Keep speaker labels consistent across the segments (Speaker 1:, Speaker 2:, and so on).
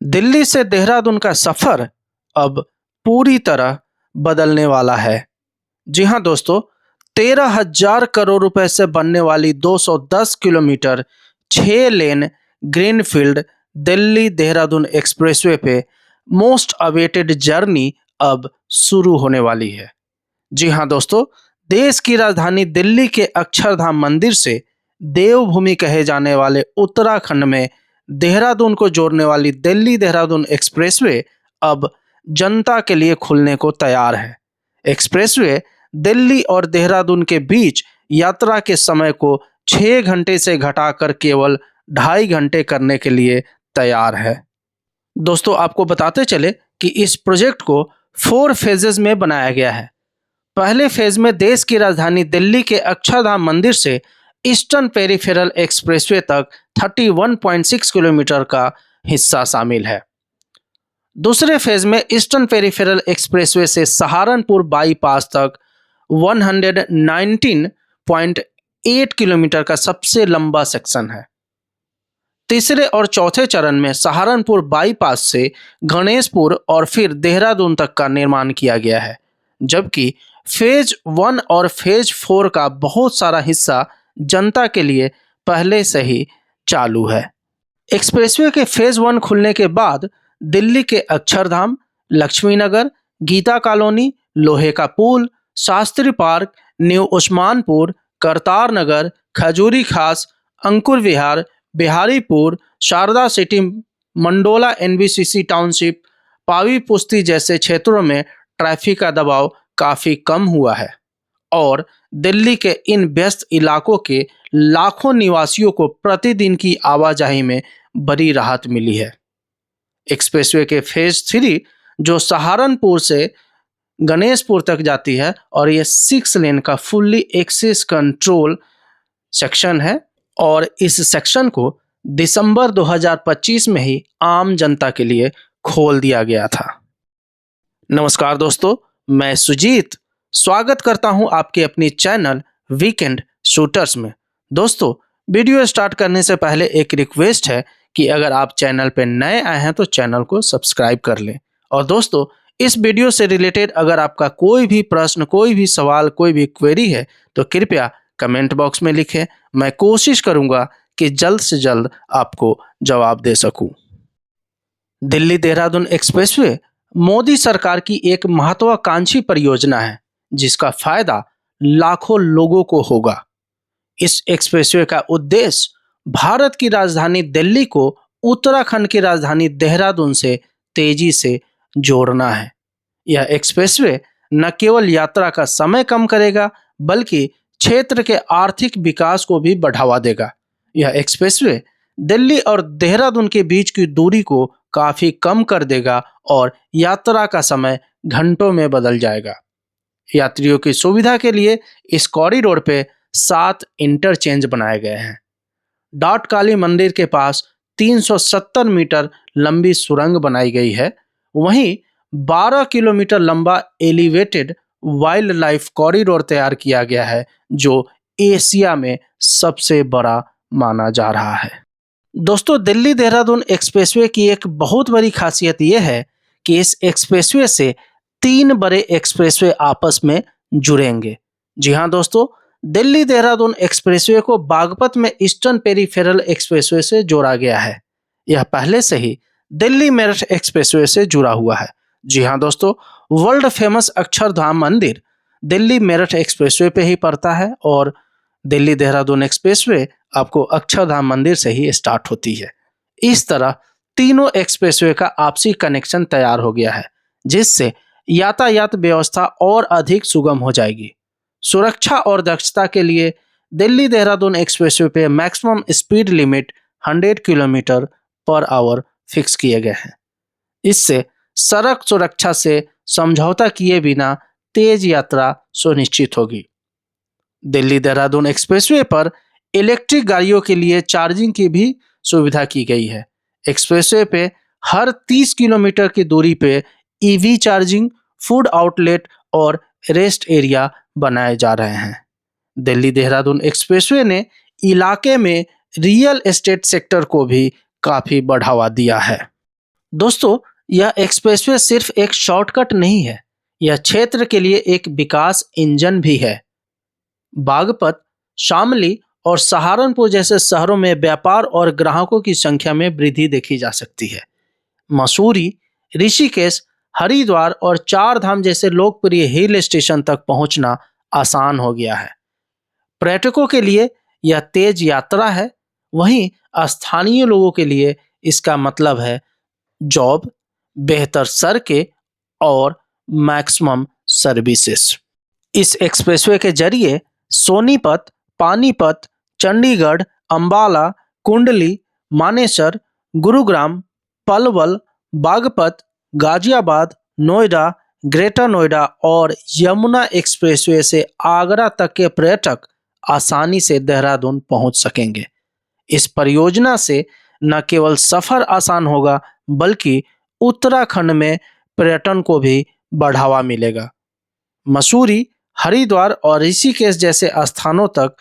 Speaker 1: दिल्ली से देहरादून का सफर अब पूरी तरह बदलने वाला है। जी हाँ दोस्तों, 13,000 करोड़ रुपए से बनने वाली 210 kilometre 6 lane greenfield Delhi Dehradun expressway पे मोस्ट अवेटेड जर्नी अब शुरू होने वाली है। जी हाँ दोस्तों, देश की राजधानी दिल्ली के अक्षरधाम मंदिर से देवभूमि कहे जाने वाले उत्तराखंड में देहरादून को जोड़ने वाली दिल्ली देहरादून एक्सप्रेसवे अब जनता के लिए खुलने को तैयार है। एक्सप्रेसवे दिल्ली और देहरादून के बीच यात्रा के समय को 6 घंटे से घटाकर केवल 2.5 घंटे करने के लिए तैयार है। दोस्तों, आपको बताते चले कि इस प्रोजेक्ट को 4 फेजेस में बनाया गया है। पहले फेज में देश की राजधानी दिल्ली के अक्षरधाम मंदिर से ईस्टर्न पेरिफेरल एक्सप्रेसवे तक 31.6 किलोमीटर का हिस्सा शामिल है। दूसरे फेज में ईस्टर्न पेरिफेरल एक्सप्रेसवे से सहारनपुर बाईपास तक 119.8 किलोमीटर का सबसे लंबा सेक्शन है। तीसरे और चौथे चरण में सहारनपुर बाईपास से गणेशपुर और फिर देहरादून तक का निर्माण किया गया है, जबकि फेज 1 और फेज 4 का बहुत सारा हिस्सा जनता के लिए पहले से ही चालू है। एक्सप्रेसवे के फेज 1 खुलने के बाद दिल्ली के अक्षरधाम, लक्ष्मीनगर, गीता कॉलोनी, लोहे का पुल, Shastri park, new Usmanpur, Kartar Nagar, Khajuri Khas, Ankur Vihar, Biharipur, Sharda city, Mandola NBCC township, Pavi Pusta जैसे क्षेत्रों में ट्रैफिक का दबाव काफ़ी कम हुआ है और दिल्ली के इन व्यस्त इलाकों के लाखों निवासियों को प्रतिदिन की आवाजाही में बड़ी राहत मिली है। एक्सप्रेसवे के फेज 3 जो सहारनपुर से गणेशपुर तक जाती है और ये 6 लेन का फुल्ली एक्सेस कंट्रोल सेक्शन है और इस सेक्शन को दिसंबर 2025 में ही आम जनता के लिए खोल दिया गया था। नमस्कार दोस्तों, मैं सुजीत स्वागत करता हूं आपके अपनी चैनल वीकेंड शूटर्स में। दोस्तों, वीडियो स्टार्ट करने से पहले एक रिक्वेस्ट है कि अगर आप चैनल पर नए आए हैं तो चैनल को सब्सक्राइब कर लें। और दोस्तों, इस वीडियो से रिलेटेड अगर आपका कोई भी प्रश्न, कोई भी सवाल, कोई भी क्वेरी है तो कृपया कमेंट बॉक्स में लिखें। मैं कोशिश करूंगा कि जल्द से जल्द आपको जवाब दे सकूं। दिल्ली देहरादून एक्सप्रेसवे मोदी सरकार की एक महत्वाकांक्षी परियोजना है जिसका फायदा लाखों लोगों को होगा। इस एक्सप्रेसवे का उद्देश्य भारत की राजधानी दिल्ली को उत्तराखंड की राजधानी देहरादून से तेजी से जोड़ना है। यह एक्सप्रेसवे न केवल यात्रा का समय कम करेगा बल्कि क्षेत्र के आर्थिक विकास को भी बढ़ावा देगा। यह एक्सप्रेसवे दिल्ली और देहरादून के बीच की दूरी को काफी कम कर देगा और यात्रा का समय घंटों में बदल जाएगा। यात्रियों की सुविधा के लिए इस कॉरिडोर पे 7 इंटरचेंज बनाए गए हैं। डाट काली मंदिर के पास 370 मीटर लंबी सुरंग बनाई गई है। वहीं 12 किलोमीटर लंबा एलिवेटेड वाइल्ड लाइफ कॉरिडोर तैयार किया गया है जो एशिया में सबसे बड़ा माना जा रहा है। दोस्तों, दिल्ली देहरादून एक्सप्रेसवे की एक बहुत बड़ी खासियत यह है कि इस एक्सप्रेसवे से 3 बड़े एक्सप्रेसवे आपस में जुड़ेंगे। जी हाँ दोस्तों, दिल्ली देहरादून एक्सप्रेसवे को बागपत में ईस्टर्न पेरिफेरल एक्सप्रेसवे से जोड़ा गया है। यह पहले से ही दिल्ली मेरठ एक्सप्रेसवे से जुड़ा हुआ है। जी हाँ दोस्तों, वर्ल्ड फेमस अक्षरधाम मंदिर दिल्ली मेरठ एक्सप्रेसवे पे ही पड़ता है और दिल्ली देहरादून एक्सप्रेसवे आपको अक्षरधाम मंदिर से ही स्टार्ट होती है। इस तरह तीनों एक्सप्रेसवे का आपसी कनेक्शन तैयार हो गया है जिससे यातायात व्यवस्था और अधिक सुगम हो जाएगी। सुरक्षा और दक्षता के लिए दिल्ली देहरादून एक्सप्रेसवे पे maximum speed limit 100 kilometre per hour fix किए गए हैं। इससे सड़क सुरक्षा से समझौता किए बिना तेज यात्रा सुनिश्चित होगी। दिल्ली देहरादून एक्सप्रेसवे पर इलेक्ट्रिक गाड़ियों के लिए चार्जिंग की भी सुविधा की गई है। एक्सप्रेसवे पे हर 30 किलोमीटर की दूरी पे ईवी चार्जिंग, फूड आउटलेट और रेस्ट एरिया बनाए जा रहे हैं। दिल्ली देहरादून एक्सप्रेसवे ने इलाके में रियल एस्टेट सेक्टर को भी काफ़ी बढ़ावा दिया है। दोस्तों, यह एक्सप्रेसवे सिर्फ एक शॉर्टकट नहीं है, यह क्षेत्र के लिए एक विकास इंजन भी है। बागपत, शामली और सहारनपुर जैसे शहरों में व्यापार और ग्राहकों की संख्या में वृद्धि देखी जा सकती है। मसूरी, ऋषिकेश, हरिद्वार और चार धाम जैसे लोकप्रिय हिल स्टेशन तक पहुंचना आसान हो गया है। पर्यटकों के लिए यह तेज यात्रा है, वहीं स्थानीय लोगों के लिए इसका मतलब है जॉब, बेहतर सड़कें और मैक्सिमम सर्विसेज। इस एक्सप्रेसवे के जरिए सोनीपत, पानीपत, चंडीगढ़, अंबाला, कुंडली, मानेसर, गुरुग्राम, पलवल, बागपत, गाजियाबाद, नोएडा, ग्रेटर नोएडा और यमुना एक्सप्रेसवे से आगरा तक के पर्यटक आसानी से देहरादून पहुंच सकेंगे। इस परियोजना से न केवल सफर आसान होगा, बल्कि उत्तराखंड में पर्यटन को भी बढ़ावा मिलेगा। मसूरी, हरिद्वार और ऋषिकेश जैसे स्थानों तक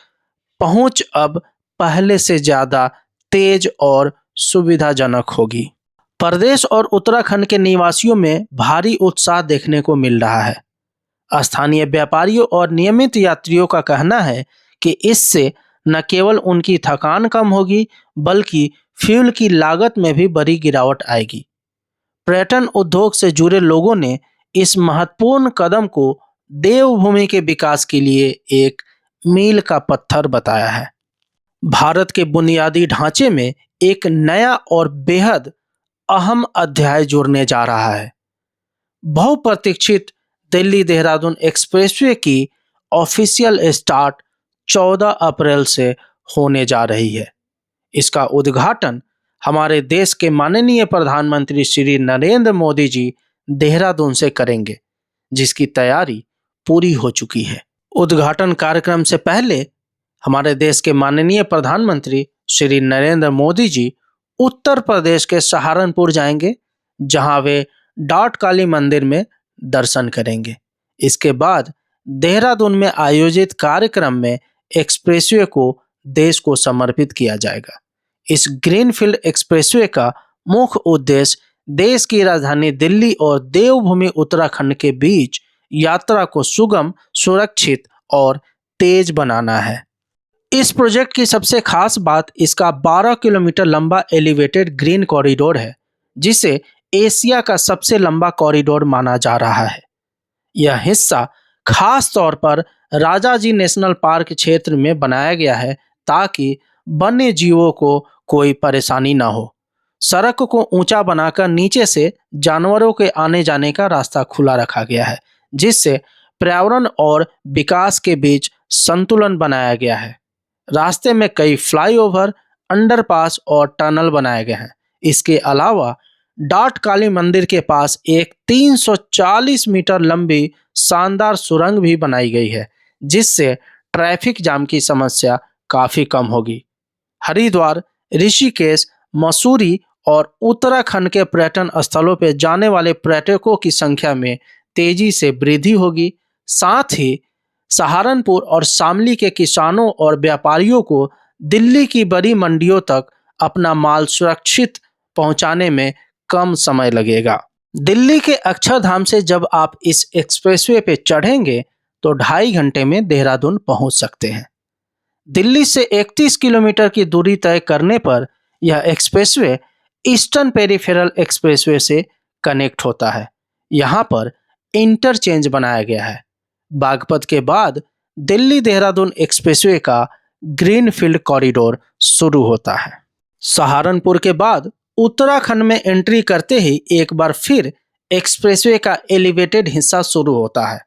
Speaker 1: पहुंच अब पहले से ज्यादा तेज और सुविधाजनक होगी। प्रदेश और उत्तराखंड के निवासियों में भारी उत्साह देखने को मिल रहा है। स्थानीय व्यापारियों और नियमित यात्रियों का कहना है कि इससे न केवल उनकी थकान कम होगी, बल्कि फ्यूल की लागत में भी बड़ी गिरावट आएगी। पर्यटन उद्योग से जुड़े लोगों ने इस महत्वपूर्ण कदम को देवभूमि के विकास के लिए एक मील का पत्थर बताया है। भारत के बुनियादी ढांचे में एक नया और बेहद अहम अध्याय जुड़ने जा रहा है। बहुप्रतीक्षित दिल्ली देहरादून एक्सप्रेसवे की ऑफिशियल स्टार्ट 14 अप्रैल से होने जा रही है। इसका उद्घाटन हमारे देश के माननीय प्रधानमंत्री श्री नरेंद्र मोदी जी देहरादून से करेंगे, जिसकी तैयारी पूरी हो चुकी है। उद्घाटन कार्यक्रम से पहले हमारे देश के माननीय प्रधानमंत्री श्री नरेंद्र मोदी जी उत्तर प्रदेश के सहारनपुर जाएंगे, जहां वे डाट काली मंदिर में दर्शन करेंगे। इसके बाद देहरादून में आयोजित कार्यक्रम में एक्सप्रेसवे को देश को समर्पित किया जाएगा। इस ग्रीनफील्ड एक्सप्रेसवे का मुख्य उद्देश्य देश की राजधानी दिल्ली और देवभूमि उत्तराखंड के बीच यात्रा को सुगम, सुरक्षित और तेज बनाना है। इस प्रोजेक्ट की सबसे खास बात इसका 12 किलोमीटर लंबा एलिवेटेड ग्रीन कॉरिडोर है, जिसे एशिया का सबसे लंबा कॉरिडोर माना जा रहा है। यह हिस्सा खास तौर पर राजाजी नेशनल पार्क क्षेत्र में बनाया गया है, ताकि वन्य जीवों को कोई परेशानी न हो। सड़क को ऊंचा बनाकर नीचे से जानवरों के आने जाने का रास्ता खुला रखा गया है, जिससे पर्यावरण और विकास के बीच संतुलन बनाया गया है। रास्ते में कई फ्लाईओवर, अंडरपास और टनल बनाए गए हैं। इसके अलावा डाट काली मंदिर के पास एक 340 मीटर लंबी शानदार सुरंग भी बनाई गई है, जिससे ट्रैफिक जाम की समस्या काफी कम होगी। हरिद्वार, ऋषिकेश, मसूरी और उत्तराखंड के पर्यटन स्थलों पर जाने वाले पर्यटकों की संख्या में तेजी से वृद्धि होगी। साथ ही सहारनपुर और शामली के किसानों और व्यापारियों को दिल्ली की बड़ी मंडियों तक अपना माल सुरक्षित पहुंचाने में कम समय लगेगा। दिल्ली के अक्षरधाम से जब आप इस एक्सप्रेसवे पे चढ़ेंगे तो 2.5 घंटे में देहरादून पहुंच सकते हैं। दिल्ली से 31 किलोमीटर की दूरी तय करने पर यह एक्सप्रेसवे ईस्टर्न पेरिफेरल एक्सप्रेसवे से कनेक्ट होता है। यहाँ पर इंटरचेंज बनाया गया है। बागपत के बाद दिल्ली देहरादून एक्सप्रेसवे का ग्रीनफील्ड कॉरिडोर शुरू होता है। सहारनपुर के बाद उत्तराखंड में एंट्री करते ही एक बार फिर एक्सप्रेसवे का एलिवेटेड हिस्सा शुरू होता है।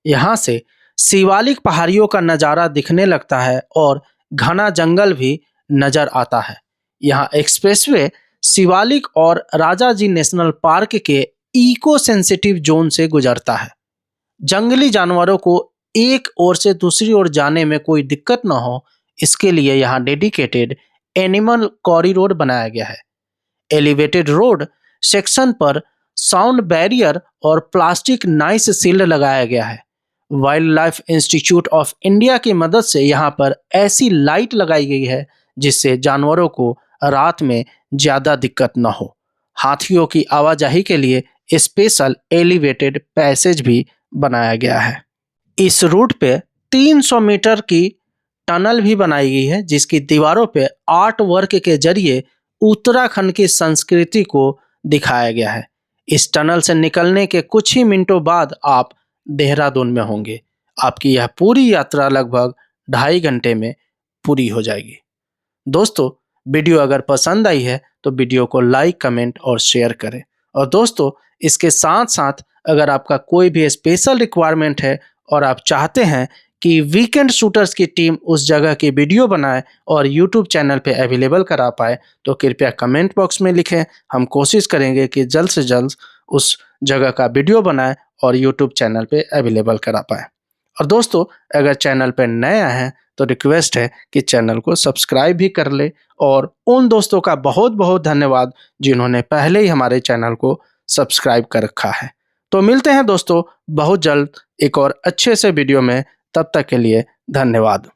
Speaker 1: यहाँ से शिवालिक पहाड़ियों का नज़ारा दिखने लगता है और घना जंगल भी नजर आता है। यहाँ एक्सप्रेसवे शिवालिक और राजाजी नेशनल पार्क के इको सेंसिटिव जोन से गुजरता है। जंगली जानवरों को एक ओर से दूसरी ओर जाने में कोई दिक्कत न हो, इसके लिए यहाँ डेडिकेटेड एनिमल कॉरिडोर बनाया गया है। एलिवेटेड रोड सेक्शन पर साउंड बैरियर और प्लास्टिक नाइस शील्ड लगाया गया है। Wild life institute of India की मदद से यहाँ पर ऐसी लाइट लगाई गई है जिससे जानवरों को रात में ज़्यादा दिक्कत न हो। हाथियों की आवाजाही के लिए स्पेशल एलिवेटेड पैसेज भी बनाया गया है। इस रूट पे 300 मीटर की टनल भी बनाई गई है, जिसकी दीवारों पे आर्ट वर्क के जरिए उत्तराखंड की संस्कृति को दिखाया गया है। इस टनल से निकलने के कुछ ही मिनटों बाद आप देहरादून में होंगे। आपकी यह पूरी यात्रा लगभग 2.5 घंटे में पूरी हो जाएगी। दोस्तों, वीडियो अगर पसंद आई है तो वीडियो को लाइक, कमेंट और शेयर करें। और दोस्तों, इसके साथ साथ अगर आपका कोई भी स्पेशल रिक्वायरमेंट है और आप चाहते हैं कि वीकेंड शूटर्स की टीम उस जगह की वीडियो बनाए और यूट्यूब चैनल पे अवेलेबल करा पाए, तो कृपया कमेंट बॉक्स में लिखें। हम कोशिश करेंगे कि जल्द से जल्द उस जगह का वीडियो बनाए और यूट्यूब चैनल पे अवेलेबल करा पाए। और दोस्तों, अगर चैनल पे नए आए हैं तो रिक्वेस्ट है कि चैनल को सब्सक्राइब भी कर ले। और उन दोस्तों का बहुत बहुत धन्यवाद जिन्होंने पहले ही हमारे चैनल को सब्सक्राइब कर रखा है। तो मिलते हैं दोस्तों बहुत जल्द एक और अच्छे से वीडियो में। तब तक के लिए धन्यवाद।